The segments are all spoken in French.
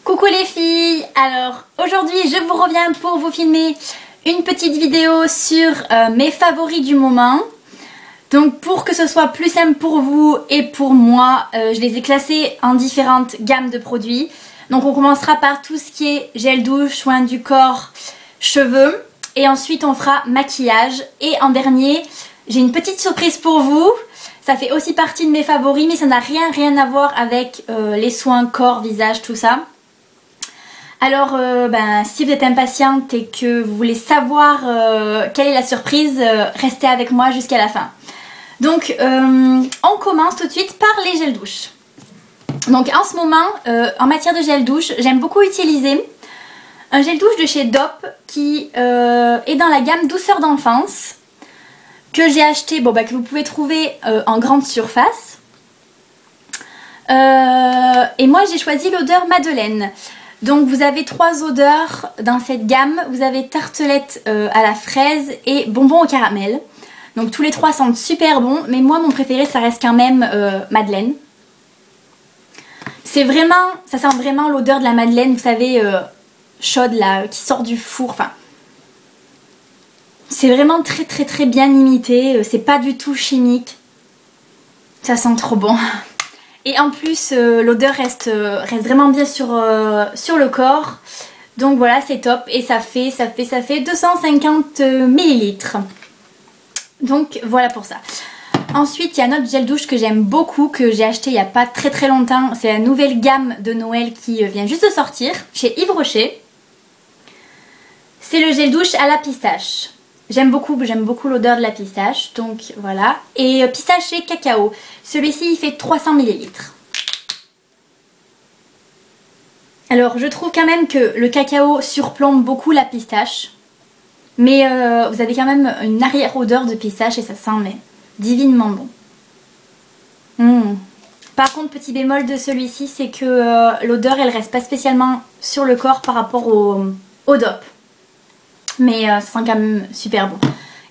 Coucou les filles, alors aujourd'hui je vous reviens pour vous filmer une petite vidéo sur mes favoris du moment. Donc pour que ce soit plus simple pour vous et pour moi, je les ai classés en différentes gammes de produits. Donc on commencera par tout ce qui est gel douche, soins du corps, cheveux. Et ensuite on fera maquillage. Et en dernier, j'ai une petite surprise pour vous. Ça fait aussi partie de mes favoris mais ça n'a rien à voir avec les soins corps, visage, tout ça. Alors si vous êtes impatiente et que vous voulez savoir quelle est la surprise, restez avec moi jusqu'à la fin. Donc on commence tout de suite par les gels douche. Donc en ce moment, en matière de gel douche, j'aime beaucoup utiliser un gel douche de chez Dop qui est dans la gamme douceur d'enfance, que j'ai acheté, que vous pouvez trouver en grande surface. Et moi j'ai choisi l'odeur Madeleine. Donc vous avez 3 odeurs dans cette gamme. Vous avez tartelette à la fraise et bonbon au caramel. Donc tous les 3 sentent super bon, mais moi mon préféré ça reste quand même Madeleine. C'est vraiment, ça sent vraiment l'odeur de la Madeleine, vous savez, chaude là, qui sort du four. Enfin, c'est vraiment très bien imité, c'est pas du tout chimique. Ça sent trop bon. Et en plus l'odeur reste vraiment bien sur le corps. Donc voilà, c'est top. Et ça fait 250 ml. Donc voilà pour ça. Ensuite il y a un autre gel douche que j'aime beaucoup, que j'ai acheté il n'y a pas très longtemps. C'est la nouvelle gamme de Noël qui vient juste de sortir chez Yves Rocher. C'est le gel douche à la pistache. J'aime beaucoup l'odeur de la pistache, donc voilà. Et pistache et cacao. Celui-ci il fait 300 ml. Alors je trouve quand même que le cacao surplombe beaucoup la pistache. Mais vous avez quand même une arrière-odeur de pistache et ça sent mais divinement bon. Par contre, petit bémol de celui-ci, c'est que l'odeur elle reste pas spécialement sur le corps par rapport au Dop. Mais ça sent quand même super bon.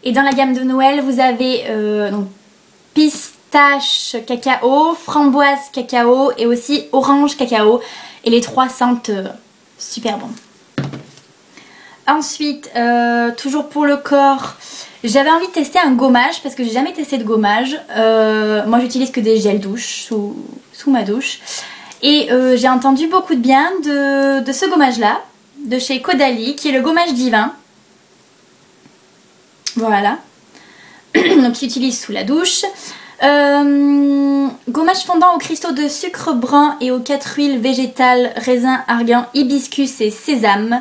Et dans la gamme de Noël, vous avez donc pistache cacao, framboise cacao et aussi orange cacao. Et les 3 sentent super bon. Ensuite, toujours pour le corps, j'avais envie de tester un gommage parce que j'ai jamais testé de gommage. Moi j'utilise que des gels douche sous ma douche. Et j'ai entendu beaucoup de bien de ce gommage là, de chez Caudalie, qui est le gommage divin. Voilà. Donc il s'utilise sous la douche. Gommage fondant aux cristaux de sucre brun et aux 4 huiles végétales, raisin, argan, hibiscus et sésame.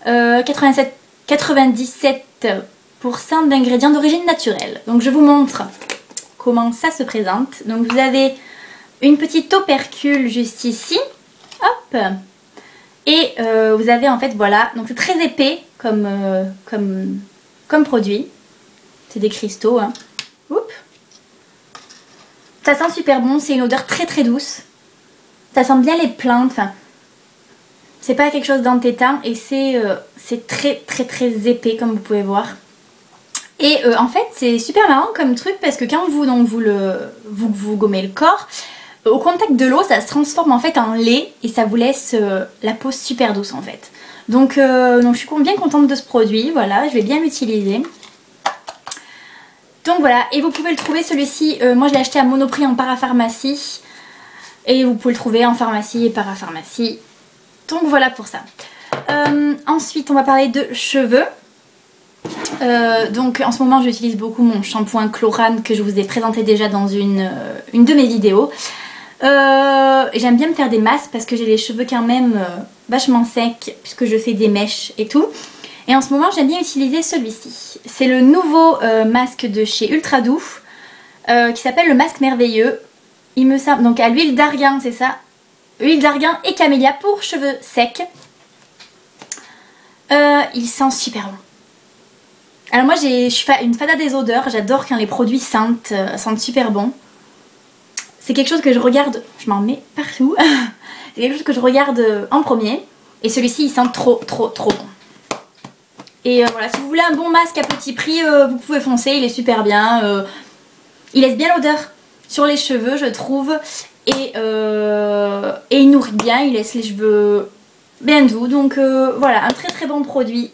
97% d'ingrédients d'origine naturelle. Donc je vous montre comment ça se présente. Donc vous avez une petite opercule juste ici. Hop. Et vous avez en fait voilà. Donc c'est très épais comme produit. C'est des cristaux. Hein. Oups. Ça sent super bon. C'est une odeur très douce. Ça sent bien les plantes. Enfin, c'est pas quelque chose d'entêtant et c'est très épais comme vous pouvez voir. Et en fait c'est super marrant comme truc parce que quand vous gommez le corps, au contact de l'eau ça se transforme en fait en lait et ça vous laisse la peau super douce en fait. Donc je suis bien contente de ce produit, voilà, je vais bien l'utiliser. Donc voilà, et vous pouvez le trouver celui-ci, moi je l'ai acheté à Monoprix en parapharmacie. Et vous pouvez le trouver en pharmacie et parapharmacie. Donc voilà pour ça. Ensuite on va parler de cheveux. Donc en ce moment j'utilise beaucoup mon shampoing Chlorane que je vous ai présenté déjà dans une de mes vidéos. J'aime bien me faire des masques parce que j'ai les cheveux quand même vachement secs puisque je fais des mèches et tout. Et en ce moment j'aime bien utiliser celui-ci. C'est le nouveau masque de chez Ultra Doux qui s'appelle le masque merveilleux. Il me semble donc à l'huile d'argan, c'est ça. Huile d'argan et camélia pour cheveux secs. Il sent super bon. Alors moi je suis une fada des odeurs. J'adore quand les produits sentent super bon. C'est quelque chose que je regarde. Je m'en mets partout. C'est quelque chose que je regarde en premier. Et celui-ci il sent trop bon. Et voilà, si vous voulez un bon masque à petit prix, vous pouvez foncer. Il est super bien. Il laisse bien l'odeur sur les cheveux je trouve. et il nourrit bien, il laisse les cheveux bien doux. Donc voilà, un très très bon produit.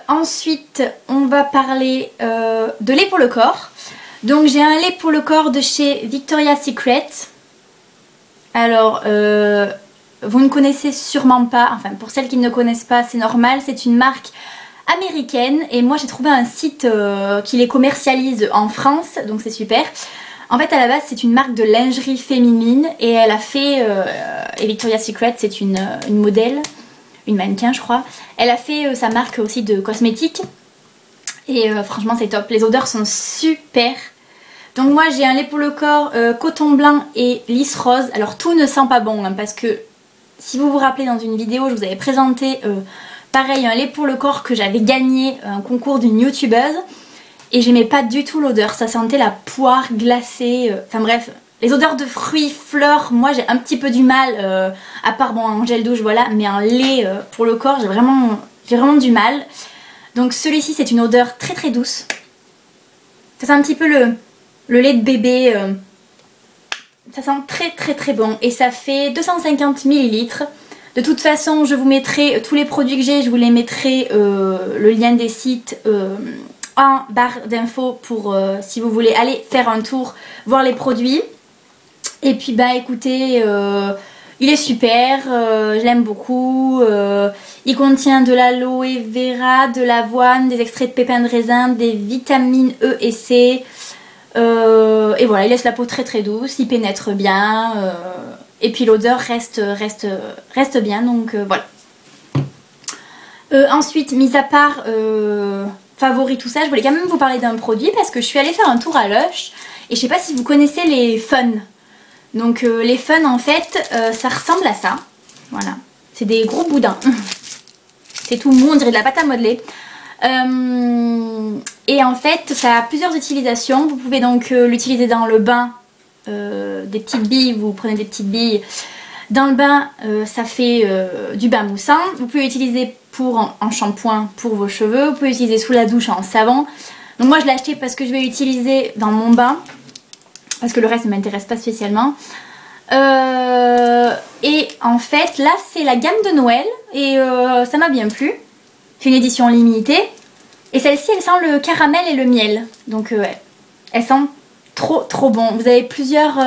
Ensuite on va parler de lait pour le corps. Donc j'ai un lait pour le corps de chez Victoria's Secret. Alors vous ne connaissez sûrement pas, enfin pour celles qui ne connaissent pas c'est normal, c'est une marque américaine et moi j'ai trouvé un site qui les commercialise en France, donc c'est super. En fait à la base c'est une marque de lingerie féminine et elle a fait, et Victoria's Secret c'est une modèle, une mannequin je crois, elle a fait sa marque aussi de cosmétiques et franchement c'est top, les odeurs sont super. Donc moi j'ai un lait pour le corps coton blanc et lisse rose. Alors tout ne sent pas bon hein, parce que si vous vous rappelez dans une vidéo je vous avais présenté pareil un lait pour le corps que j'avais gagné un concours d'une youtubeuse et j'aimais pas du tout l'odeur, ça sentait la poire glacée, enfin bref, les odeurs de fruits, fleurs, moi j'ai un petit peu du mal, à part bon en gel douche voilà, mais un lait pour le corps j'ai vraiment du mal. Donc celui-ci c'est une odeur très très douce, ça sent un petit peu le lait de bébé, ça sent très très très bon et ça fait 250 ml. De toute façon je vous mettrai tous les produits que j'ai, je vous les mettrai le lien des sites en barre d'infos pour si vous voulez aller faire un tour, voir les produits. Et puis bah écoutez, il est super, je l'aime beaucoup, il contient de l'aloe vera, de l'avoine, des extraits de pépins de raisin, des vitamines E et C. Et voilà, il laisse la peau très très douce, il pénètre bien et puis l'odeur reste bien, donc voilà. Ensuite, mis à part favoris tout ça, je voulais quand même vous parler d'un produit parce que je suis allée faire un tour à Lush et je sais pas si vous connaissez les Fun. Donc les Fun en fait ça ressemble à ça, voilà, c'est des gros boudins. C'est tout mou, on dirait de la pâte à modeler. Et en fait ça a plusieurs utilisations. Vous pouvez donc l'utiliser dans le bain, des petites billes, vous prenez des petites billes dans le bain, ça fait du bain moussant. Vous pouvez l'utiliser en shampoing pour vos cheveux, vous pouvez l'utiliser sous la douche en savon. Donc moi je l'ai acheté parce que je vais l'utiliser dans mon bain, parce que le reste ne m'intéresse pas spécialement. Et en fait là c'est la gamme de Noël et ça m'a bien plu. C'est une édition limitée. Et celle-ci elle sent le caramel et le miel. Donc ouais, elle sent trop bon. Vous avez plusieurs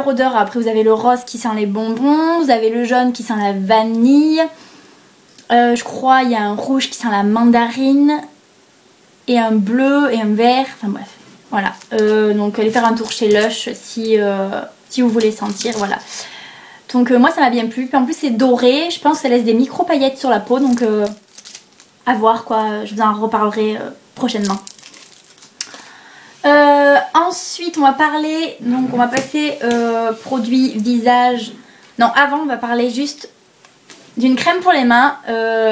odeurs. Après vous avez le rose qui sent les bonbons. Vous avez le jaune qui sent la vanille. Je crois il y a un rouge qui sent la mandarine. Et un bleu et un vert. Enfin bref. Voilà. Donc allez faire un tour chez Lush si vous voulez sentir. Voilà. Donc moi ça m'a bien plu. Puis en plus c'est doré. Je pense que ça laisse des micro paillettes sur la peau. Donc à voir quoi, je vous en reparlerai prochainement. Ensuite on va parler, donc on va passer produit visage. Non, avant on va parler juste d'une crème pour les mains.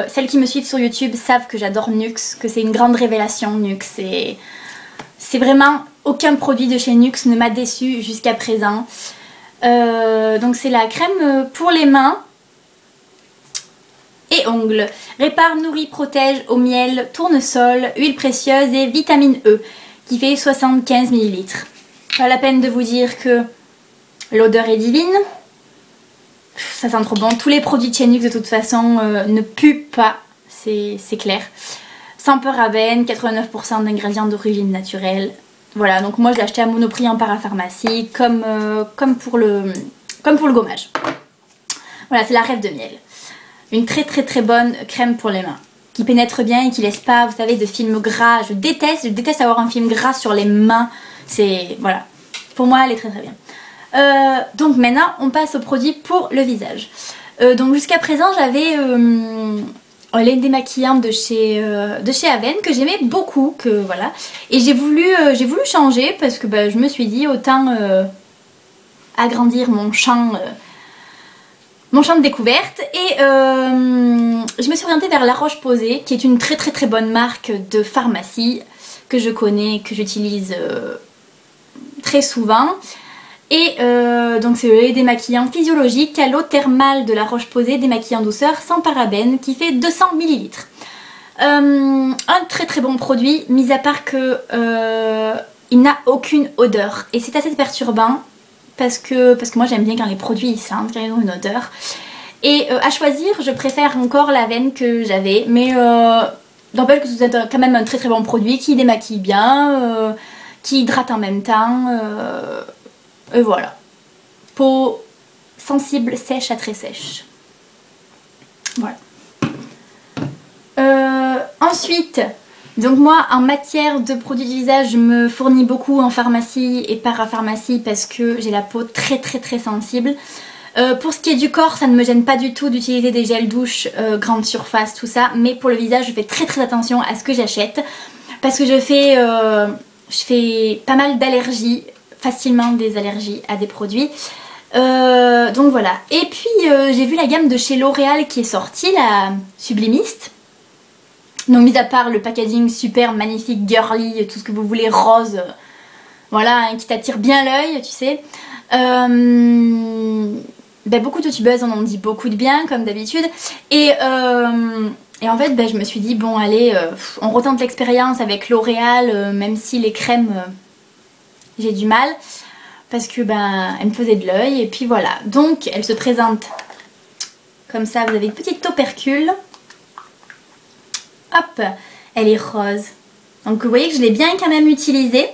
Celles qui me suivent sur YouTube savent que j'adore NYX, que c'est une grande révélation NYX. C'est vraiment aucun produit de chez NYX ne m'a déçu jusqu'à présent. Donc c'est la crème pour les mains et ongles. Répare, nourrit, protège au miel, tournesol, huile précieuse et vitamine E qui fait 75 ml. Pas la peine de vous dire que l'odeur est divine. Ça sent trop bon. Tous les produits de chez NYX de toute façon ne puent pas, c'est clair. Sans parabènes, 89% d'ingrédients d'origine naturelle. Voilà, donc moi je l'ai acheté à Monoprix en parapharmacie comme pour le gommage. Voilà, c'est la Rêve de miel. Une très bonne crème pour les mains qui pénètre bien et qui laisse pas, vous savez, de film gras. Je déteste avoir un film gras sur les mains. C'est, voilà, pour moi elle est très bien. Donc maintenant on passe au produit pour le visage. Donc jusqu'à présent j'avais les démaquillantes de chez Avène que j'aimais beaucoup, que voilà. Et j'ai voulu changer parce que bah, je me suis dit autant agrandir mon champ de découverte. Et je me suis orientée vers La Roche-Posay qui est une très bonne marque de pharmacie que je connais, que j'utilise très souvent. Et donc c'est le lait démaquillant physiologique à l'eau thermale de La Roche-Posay, démaquillant douceur sans parabènes qui fait 200 ml. Un très bon produit, mis à part que il n'a aucune odeur et c'est assez perturbant parce que moi j'aime bien quand les produits ils sentent, quand ils ont une odeur. Et à choisir, je préfère encore la veine que j'avais, mais n'empêche que c'est quand même un très très bon produit qui démaquille bien, qui hydrate en même temps, et voilà. Peau sensible, sèche à très sèche. Voilà. Ensuite, donc moi en matière de produits de visage, je me fournis beaucoup en pharmacie et parapharmacie parce que j'ai la peau très très très sensible. Pour ce qui est du corps, ça ne me gêne pas du tout d'utiliser des gels douche, grande surface, tout ça. Mais pour le visage, je fais très très attention à ce que j'achète. Parce que je fais pas mal d'allergies, facilement des allergies à des produits. Donc voilà. Et puis j'ai vu la gamme de chez L'Oréal qui est sortie, la Sublimist. Donc mis à part le packaging super magnifique, girly, tout ce que vous voulez, rose, voilà, hein, qui t'attire bien l'œil, tu sais. Ben, beaucoup de youtubeuses en ont dit beaucoup de bien comme d'habitude et en fait ben, je me suis dit bon allez on retente l'expérience avec L'Oréal même si les crèmes j'ai du mal parce que ben elle me faisait de l'œil et puis voilà, donc elle se présente comme ça, vous avez une petite tubercule, hop, elle est rose, donc vous voyez que je l'ai bien quand même utilisée,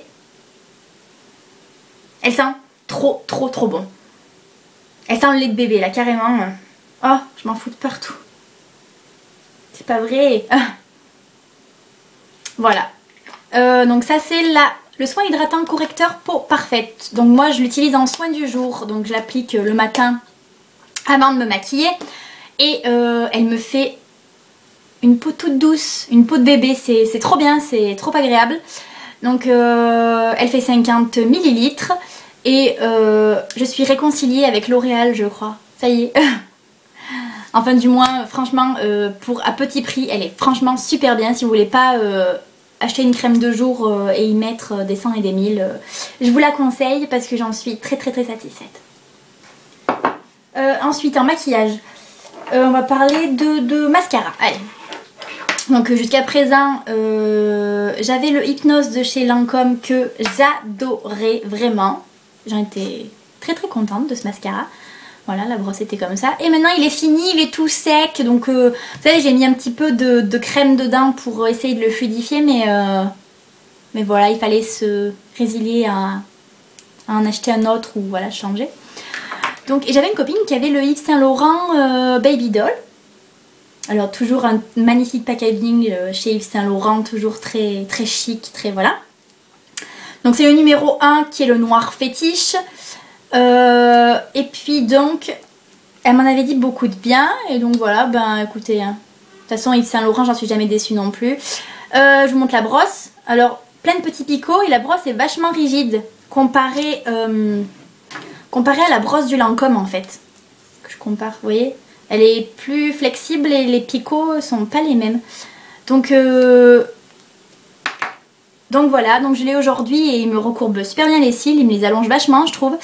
elle sent trop trop trop bon. Elle sent le lait de bébé là carrément. Oh, je m'en fous de partout. C'est pas vrai. Voilà. Donc ça c'est le soin hydratant correcteur peau parfaite. Donc moi je l'utilise en soin du jour. Donc je l'applique le matin avant de me maquiller. Et elle me fait une peau toute douce. Une peau de bébé. C'est trop bien, c'est trop agréable. Donc elle fait 50 ml. Et je suis réconciliée avec L'Oréal, je crois. Ça y est. Enfin du moins, franchement, à petit prix, elle est franchement super bien. Si vous voulez pas acheter une crème de jour et y mettre des 100 et des 1000, je vous la conseille parce que j'en suis très très très satisfaite. Ensuite, en maquillage, on va parler de mascara. Allez. Donc jusqu'à présent, j'avais le Hypnose de chez Lancôme que j'adorais vraiment. J'en étais très très contente de ce mascara. Voilà, la brosse était comme ça. Et maintenant il est fini, il est tout sec. Donc vous savez, j'ai mis un petit peu de crème dedans pour essayer de le fluidifier. Mais voilà, il fallait se résilier à en acheter un autre ou voilà, changer. Donc j'avais une copine qui avait le Yves Saint Laurent Baby Doll. Alors toujours un magnifique packaging chez Yves Saint Laurent, toujours très très chic, très voilà. Donc c'est le numéro 1 qui est le noir fétiche. Et puis donc, elle m'en avait dit beaucoup de bien. Et donc voilà, ben écoutez, hein, de toute façon Yves Saint Laurent, j'en suis jamais déçue non plus. Je vous montre la brosse. Alors, plein de petits picots et la brosse est vachement rigide. Comparée à la brosse du Lancôme en fait. Que je compare, vous voyez. Elle est plus flexible et les picots sont pas les mêmes. Donc voilà, donc je l'ai aujourd'hui et il me recourbe super bien les cils, il me les allonge vachement je trouve.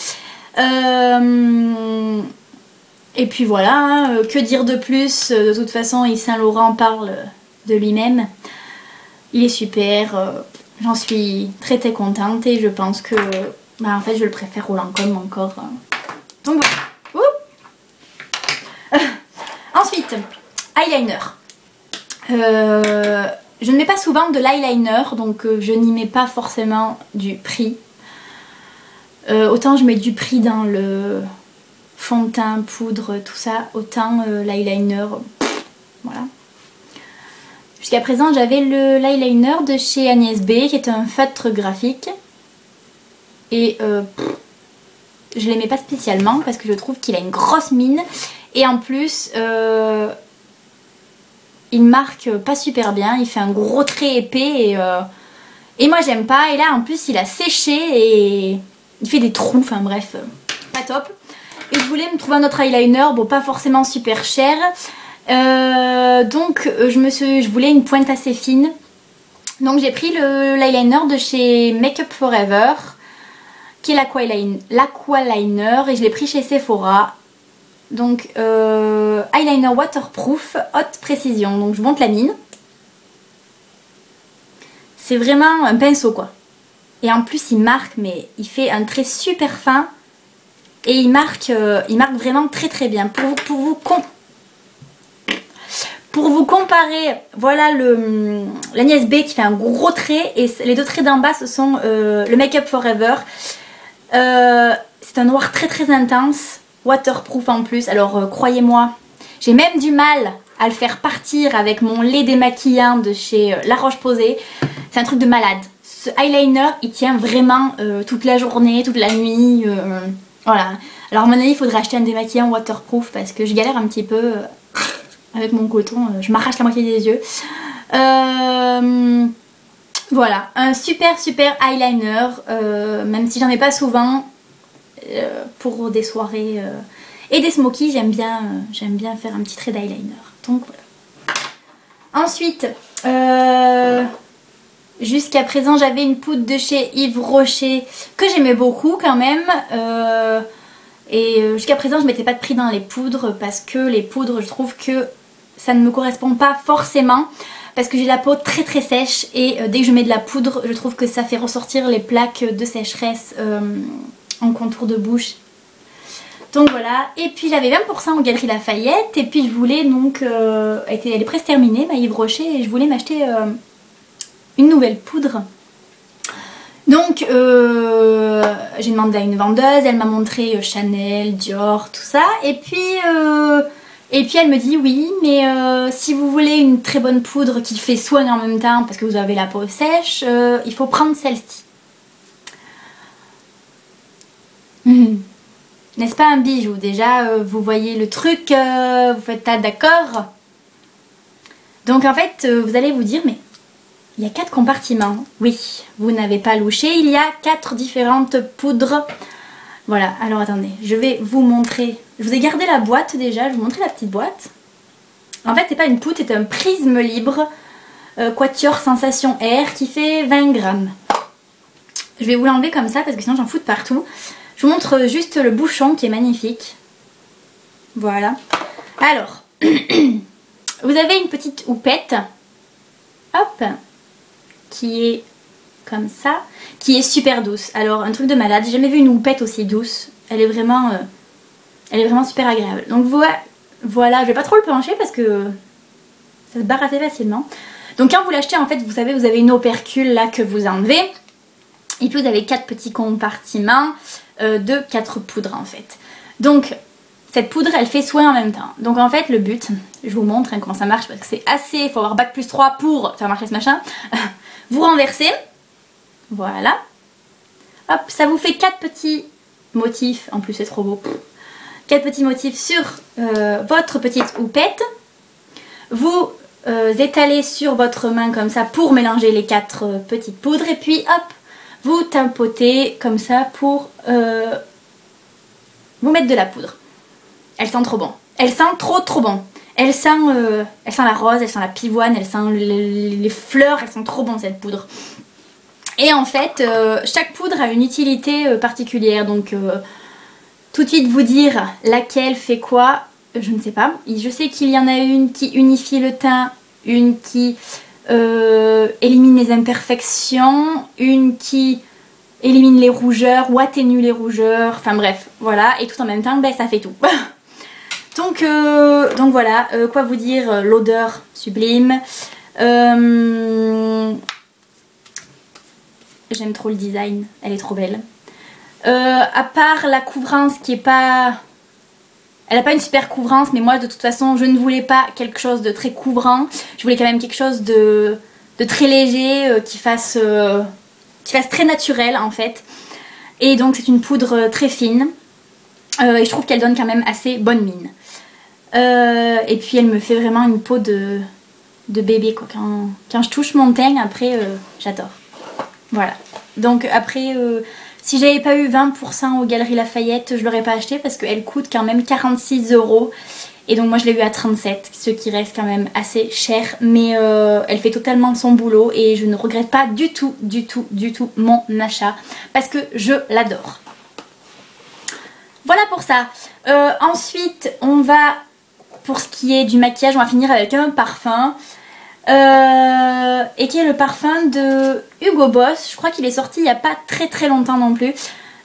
Et puis voilà, hein, que dire de plus, de toute façon Yves Saint Laurent parle de lui-même. Il est super, j'en suis très très contente et je pense que bah, en fait je le préfère au Lancôme encore. Donc voilà. Ensuite, eyeliner. Je ne mets pas souvent de l'eyeliner, donc je n'y mets pas forcément du prix. Autant je mets du prix dans le fond de teint, poudre, tout ça, autant l'eyeliner, voilà. Jusqu'à présent j'avais l'eyeliner de chez Agnès B qui est un feutre graphique. Et je l'aimais pas spécialement parce que je trouve qu'il a une grosse mine. Et en plus... il marque pas super bien, il fait un gros trait épais et moi j'aime pas. Et là en plus il a séché et il fait des trous, enfin bref, pas top. Et je voulais me trouver un autre eyeliner, bon pas forcément super cher. Donc je voulais une pointe assez fine. Donc j'ai pris l'eyeliner de chez Make Up Forever, qui est l'Aqualiner, et je l'ai pris chez Sephora. Donc eyeliner waterproof haute précision. Donc je monte la mine. C'est vraiment un pinceau quoi. Et en plus il marque, mais il fait un trait super fin. et il marque vraiment très très bien. Pour vous comparer, voilà l'Agnès B qui fait un gros trait et les deux traits d'en bas ce sont le Make Up Forever. C'est un noir très très intense, waterproof en plus, alors croyez-moi, j'ai même du mal à le faire partir avec mon lait démaquillant de chez La Roche-Posay. C'est un truc de malade. Ce eyeliner il tient vraiment toute la journée, toute la nuit, voilà. Alors à mon avis il faudrait acheter un démaquillant waterproof parce que je galère un petit peu avec mon coton, je m'arrache la moitié des yeux. Voilà, un super eyeliner, même si j'en ai pas souvent, pour des soirées et des smokies, j'aime bien faire un petit trait d'eyeliner. Donc voilà. Ensuite, jusqu'à présent j'avais une poudre de chez Yves Rocher que j'aimais beaucoup quand même. Et jusqu'à présent je mettais pas de prix dans les poudres parce que les poudres je trouve que ça ne me correspond pas forcément. Parce que j'ai la peau très très sèche et dès que je mets de la poudre je trouve que ça fait ressortir les plaques de sécheresse en contour de bouche. Donc voilà, et puis j'avais 20% aux Galeries Lafayette et puis je voulais donc, elle est presque terminée ma Yves Rocher et je voulais m'acheter une nouvelle poudre. Donc j'ai demandé à une vendeuse, elle m'a montré Chanel, Dior, tout ça et puis elle me dit oui mais si vous voulez une très bonne poudre qui fait soin en même temps parce que vous avez la peau sèche, il faut prendre celle-ci. N'est-ce pas un bijou? Déjà vous voyez le truc, vous faites pas d'accord. Donc en fait vous allez vous dire mais il y a 4 compartiments. Oui, vous n'avez pas louché, il y a 4 différentes poudres. Voilà, alors attendez, je vais vous montrer. Je vous ai gardé la boîte déjà, je vais vous montrer la petite boîte. En fait, c'est pas une poudre, c'est un prisme libre Quatuor Sensation Air qui fait 20 grammes. Je vais vous l'enlever comme ça parce que sinon j'en fous de partout. Je vous montre juste le bouchon qui est magnifique. Voilà. Alors, vous avez une petite houppette. Hop, qui est comme ça, qui est super douce. Alors un truc de malade, j'ai jamais vu une houppette aussi douce. Elle est vraiment super agréable. Donc voilà, je vais pas trop le pencher parce que ça se barre assez facilement. Donc quand vous l'achetez en fait, vous savez, vous avez une opercule là que vous enlevez. Et puis vous avez 4 petits compartiments de 4 poudres en fait. Donc cette poudre elle fait soin en même temps. Donc en fait le but, je vous montre comment ça marche parce que c'est assez, il faut avoir bac+3 pour faire marcher ce machin. Vous renversez. Voilà. Hop, ça vous fait 4 petits motifs. En plus c'est trop beau. 4 petits motifs sur votre petite houppette. Vous étalez sur votre main comme ça pour mélanger les 4 petites poudres. Et puis hop, vous tampotez comme ça pour vous mettre de la poudre. Elle sent trop bon. Elle sent trop bon. Elle sent la rose, elle sent la pivoine, elle sent les fleurs. Elle sent trop bon cette poudre. Et en fait, chaque poudre a une utilité particulière, donc tout de suite vous dire laquelle fait quoi, je ne sais pas. Je sais qu'il y en a une qui unifie le teint, une qui élimine les imperfections, une qui élimine les rougeurs ou atténue les rougeurs, enfin bref, voilà, et tout en même temps, ben ça fait tout. donc voilà, quoi vous dire, l'odeur sublime. J'aime trop le design, elle est trop belle. À part la couvrance qui est pas... Elle n'a pas une super couvrance, mais moi de toute façon je ne voulais pas quelque chose de très couvrant. Je voulais quand même quelque chose de très léger, qui fasse très naturel en fait. Et donc c'est une poudre très fine. Et je trouve qu'elle donne quand même assez bonne mine. Et puis elle me fait vraiment une peau de bébé quoi. Quand je touche mon teint après, j'adore. Voilà, donc après si j'avais pas eu 20% aux Galeries Lafayette, je l'aurais pas acheté parce qu'elle coûte quand même 46 €. Et donc moi je l'ai eu à 37, ce qui reste quand même assez cher. Mais elle fait totalement son boulot et je ne regrette pas du tout mon achat parce que je l'adore. Voilà pour ça. Ensuite on va, pour ce qui est du maquillage, on va finir avec un parfum. Et qui est le parfum de Hugo Boss. Je crois qu'il est sorti il n'y a pas très longtemps non plus.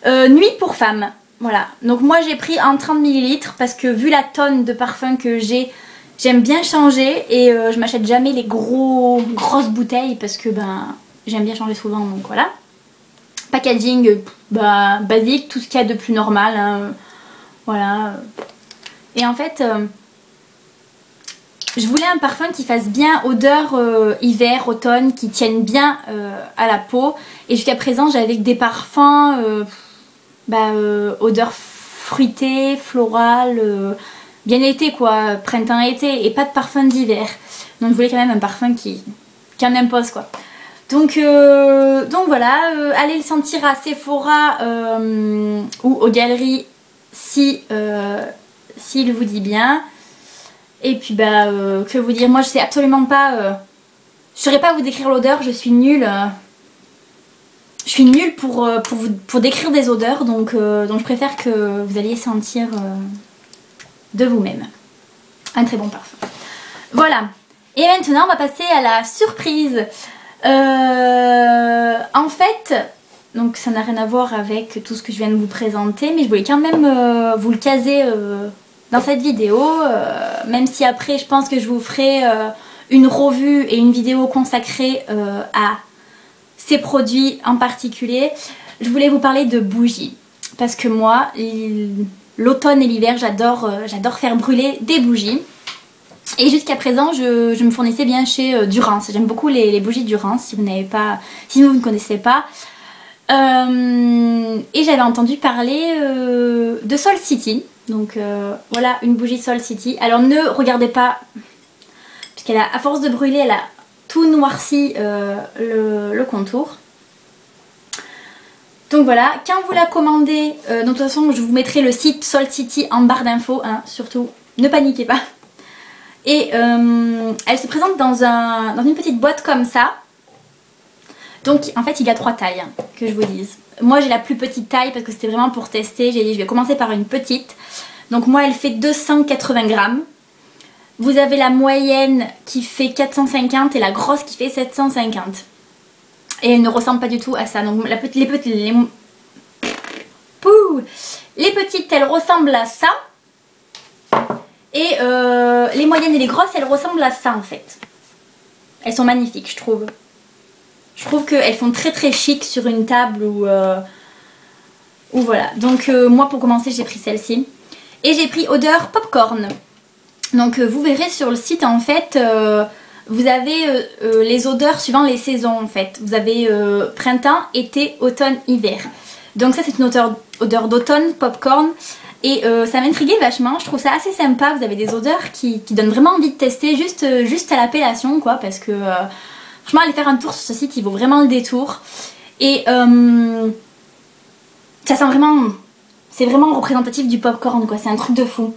Nuit pour femme. Voilà, donc moi j'ai pris en 30 ml parce que vu la tonne de parfum que j'ai, j'aime bien changer et je m'achète jamais les grosses bouteilles parce que ben j'aime bien changer souvent, donc voilà. Packaging basique, tout ce qu'il y a de plus normal, hein, voilà. Et en fait, je voulais un parfum qui fasse bien odeur hiver, automne, qui tienne bien à la peau. Et jusqu'à présent j'avais que des parfums odeur fruitée, florale, bien été quoi, printemps-été, et pas de parfum d'hiver. Donc je voulais quand même un parfum qui en impose quoi. Donc voilà, allez le sentir à Sephora ou aux galeries si s'il vous dit bien. Et puis que vous dire, moi je sais absolument pas, je saurais pas vous décrire l'odeur, je suis nulle. Je suis nulle pour décrire des odeurs, donc je préfère que vous alliez sentir de vous-même. Un très bon parfum. Voilà. Et maintenant on va passer à la surprise. En fait, donc ça n'a rien à voir avec tout ce que je viens de vous présenter, mais je voulais quand même vous le caser dans cette vidéo, même si après je pense que je vous ferai une revue et une vidéo consacrée à ces produits en particulier. Je voulais vous parler de bougies parce que moi l'automne et l'hiver j'adore faire brûler des bougies. Et jusqu'à présent je me fournissais bien chez Durance. J'aime beaucoup les bougies Durance si vous ne connaissez pas. Et j'avais entendu parler de Soul City. Donc voilà une bougie Soul City. Alors ne regardez pas, puisqu'elle a, à force de brûler, elle a tout noirci le contour. Donc voilà, quand vous la commandez, de toute façon je vous mettrai le site Soul City en barre d'infos, hein, surtout ne paniquez pas. Et elle se présente dans une petite boîte comme ça. Donc en fait il y a 3 tailles, hein, que je vous dise. Moi j'ai la plus petite taille parce que c'était vraiment pour tester. J'ai dit je vais commencer par une petite. Donc moi elle fait 280 grammes. Vous avez la moyenne qui fait 450 et la grosse qui fait 750. Et elle ne ressemble pas du tout à ça. Donc les petites elles ressemblent à ça. Et les moyennes et les grosses elles ressemblent à ça en fait. Elles sont magnifiques je trouve. Je trouve qu'elles font très très chic sur une table ou voilà. Donc moi pour commencer j'ai pris celle-ci. Et j'ai pris odeur popcorn. Donc vous verrez sur le site en fait, vous avez les odeurs suivant les saisons en fait. Vous avez printemps, été, automne, hiver. Donc ça c'est une odeur d'automne, popcorn. Et ça m'intriguait vachement, je trouve ça assez sympa. Vous avez des odeurs qui donnent vraiment envie de tester juste à l'appellation quoi. Parce que franchement aller faire un tour sur ce site il vaut vraiment le détour. Et ça sent vraiment, c'est vraiment représentatif du popcorn quoi, c'est un truc de fou.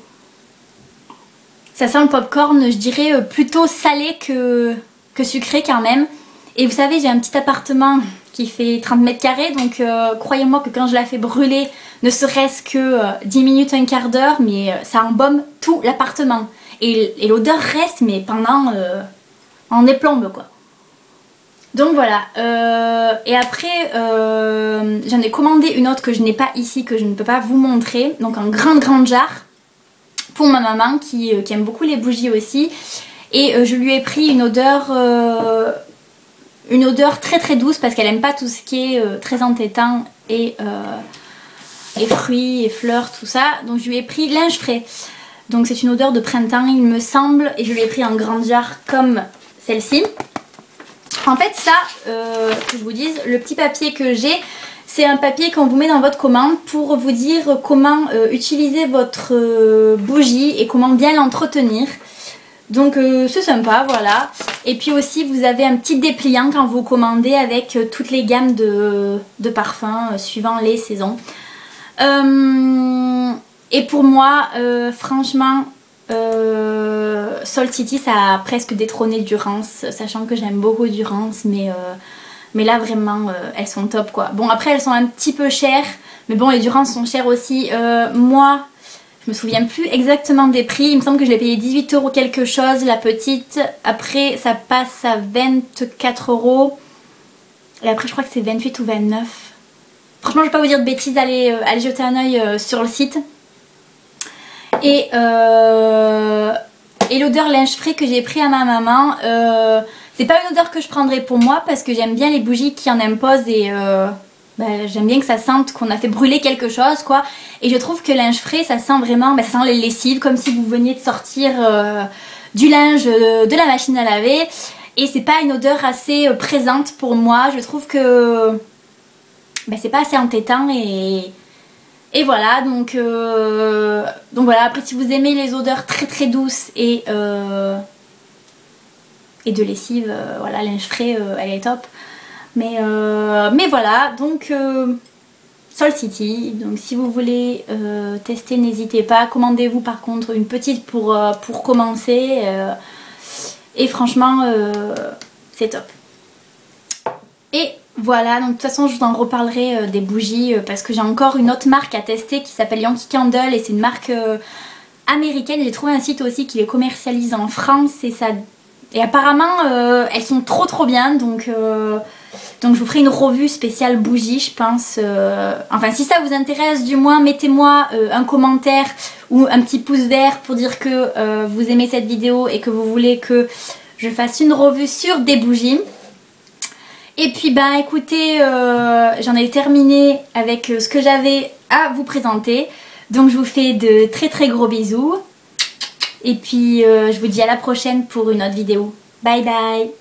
Ça sent le popcorn, je dirais plutôt salé que sucré quand même. Et vous savez, j'ai un petit appartement qui fait 30 mètres carrés, donc croyez-moi que quand je la fais brûler, ne serait-ce que 10 minutes, un quart d'heure, mais ça embaume tout l'appartement. Et l'odeur reste, mais pendant en déplombe quoi. Donc voilà, et après j'en ai commandé une autre que je n'ai pas ici, que je ne peux pas vous montrer, donc en grande jarre. Pour ma maman qui aime beaucoup les bougies aussi. Et je lui ai pris une odeur très très douce parce qu'elle aime pas tout ce qui est très entêtant et fruits et fleurs tout ça. Donc je lui ai pris linge frais. Donc c'est une odeur de printemps il me semble. Et je lui ai pris en grande jarre comme celle-ci. En fait ça, que je vous dise, le petit papier que j'ai, c'est un papier qu'on vous met dans votre commande pour vous dire comment utiliser votre bougie et comment bien l'entretenir. Donc c'est sympa, voilà. Et puis aussi vous avez un petit dépliant quand vous commandez avec toutes les gammes de parfums suivant les saisons. Et pour moi, franchement, Soul City ça a presque détrôné Durance, sachant que j'aime beaucoup Durance, mais là vraiment elles sont top quoi. Bon après elles sont un petit peu chères, mais bon les Durance sont chères aussi. Moi je me souviens plus exactement des prix, il me semble que je l'ai payé 18 € quelque chose la petite. Après ça passe à 24 €. Et après je crois que c'est 28 ou 29. Franchement je vais pas vous dire de bêtises, allez jeter un oeil sur le site. Et l'odeur linge frais que j'ai pris à ma maman, c'est pas une odeur que je prendrais pour moi parce que j'aime bien les bougies qui en imposent et j'aime bien que ça sente qu'on a fait brûler quelque chose quoi. Et je trouve que linge frais ça sent vraiment, ça sent les lessives comme si vous veniez de sortir du linge de la machine à laver. Et c'est pas une odeur assez présente pour moi, je trouve que c'est pas assez entêtant et voilà, donc voilà, après si vous aimez les odeurs très très douces et de lessive, voilà, linge frais, elle est top. Mais voilà, donc Soul City, donc si vous voulez tester, n'hésitez pas. Commandez-vous par contre une petite pour commencer. Et franchement, c'est top. Et voilà, donc de toute façon je vous en reparlerai des bougies parce que j'ai encore une autre marque à tester qui s'appelle Yankee Candle et c'est une marque américaine. J'ai trouvé un site aussi qui les commercialise en France et apparemment elles sont trop bien, donc je vous ferai une revue spéciale bougie je pense. Enfin si ça vous intéresse du moins mettez-moi un commentaire ou un petit pouce vert pour dire que vous aimez cette vidéo et que vous voulez que je fasse une revue sur des bougies. Et puis écoutez, j'en ai terminé avec ce que j'avais à vous présenter. Donc je vous fais de très gros bisous. Et puis je vous dis à la prochaine pour une autre vidéo. Bye bye.